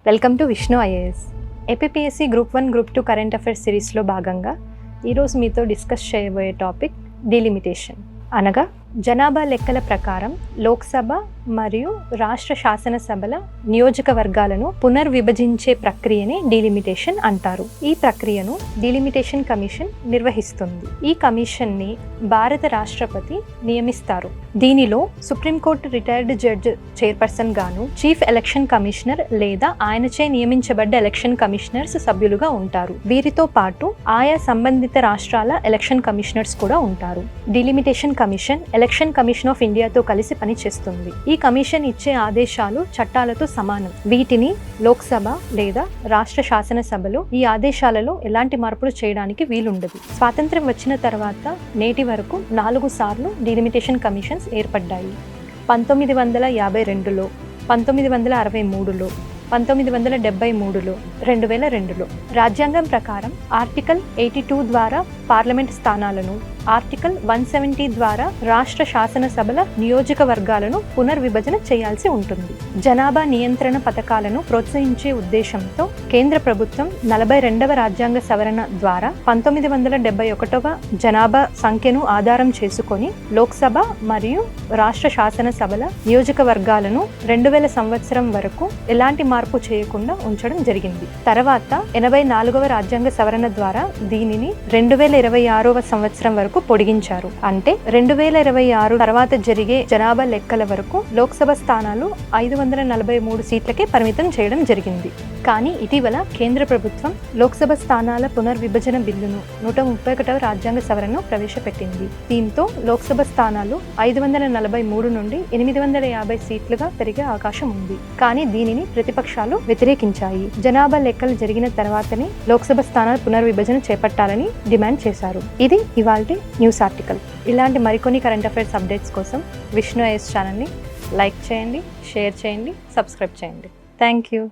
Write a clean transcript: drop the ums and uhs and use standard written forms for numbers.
Welcome to Vishnu IAS. APPSC group 1 group 2 current affairs సిరీస్లో భాగంగా ఈరోజు మీతో డిస్కస్ చేయబోయే టాపిక్ డిలిమిటేషన్, అనగా జనాభా లెక్కల ప్రకారం లోక్సభ మరియు రాష్ట్ర శాసనసభల నియోజకవర్గాలను పునర్విభజించే ప్రక్రియని డిలిమిటేషన్ అంటారు. ఈ ప్రక్రియను డిలిమిటేషన్ కమిషన్ నిర్వహిస్తుంది. ఈ కమిషన్ని భారత రాష్ట్రపతి నియమిస్తారు. దీనిలో సుప్రీంకోర్టు రిటైర్డ్ జడ్జ్ చైర్పర్సన్ గాను, చీఫ్ ఎలక్షన్ కమిషనర్ లేదా ఆయనచే నియమించబడ్డ ఎలక్షన్ కమిషనర్స్ సభ్యులుగా ఉంటారు. వీరితో పాటు ఆయా సంబంధిత రాష్ట్రాల ఎలక్షన్ కమిషనర్స్ కూడా ఉంటారు. Delimitation commission election commission of ఇండియాతో కలిసి పనిచేస్తుంది. ఈ కమిషన్ ఇచ్చే ఆదేశాలు చట్టాలతో సమానం. వీటిని లోక్సభ లేదా రాష్ట్ర శాసనసభలో ఈ ఆదేశాలలో ఎలాంటి మార్పులు చేయడానికి వీలుండదు. స్వాతంత్ర్యం వచ్చిన తర్వాత నేటి వరకు 4 సార్లు డిలిమిటేషన్ కమిషన్స్ ఏర్పడ్డాయి. 1952లో, 1963లో, 1973లో, 2002లో. రాజ్యాంగం ప్రకారం ఆర్టికల్ 82 ద్వారా పార్లమెంట్ స్థానాలను, ఆర్టికల్ 170 ద్వారా రాష్ట్ర శాసనసభల నియోజకవర్గాలను పునర్విభజన చేయాల్సి ఉంటుంది. జనాభా నియంత్రణ పథకాలను ప్రోత్సహించే ఉద్దేశంతో కేంద్ర ప్రభుత్వం 42వ రాజ్యాంగ సవరణ ద్వారా 1971వ జనాభా సంఖ్యను ఆధారం చేసుకొని లోక్సభ మరియు రాష్ట్ర శాసనసభల నియోజకవర్గాలను 2000 సంవత్సరం వరకు ఎలాంటి మార్పు చేయకుండా ఉంచడం జరిగింది. తర్వాత 84వ రాజ్యాంగ సవరణ ద్వారా దీనిని 2026వ సంవత్సరం వరకు పొడిగించారు. అంటే 2026 తర్వాత జరిగే జనాభా లెక్కల వరకు లోక్సభ స్థానాలు 543 సీట్లకే పరిమితం చేయడం జరిగింది. కానీ ఇటీవల కేంద్ర ప్రభుత్వం లోక్సభ స్థానాల పునర్విభజన బిల్లును 131వ రాజ్యాంగ సవరణను ప్రవేశపెట్టింది. దీంతో లోక్సభ స్థానాలు 543 నుండి 850 సీట్లుగా పెరిగే అవకాశం ఉంది. కానీ దీనిని ప్రతిపక్షాలు వ్యతిరేకించాయి. జనాభా లెక్కలు జరిగిన తర్వాతనే లోక్సభ స్థానాల పునర్విభజన చేపట్టాలని డిమాండ్ చేశారు. ఇది ఇవాల్టి న్యూస్ ఆర్టికల్. ఇలాంటి మరికొన్ని కరెంట్ అఫైర్స్ అప్డేట్స్ కోసం విష్ణు ఐఏఎస్ ఛానల్ని లైక్ చేయండి, షేర్ చేయండి, సబ్స్క్రైబ్ చేయండి. Thank you.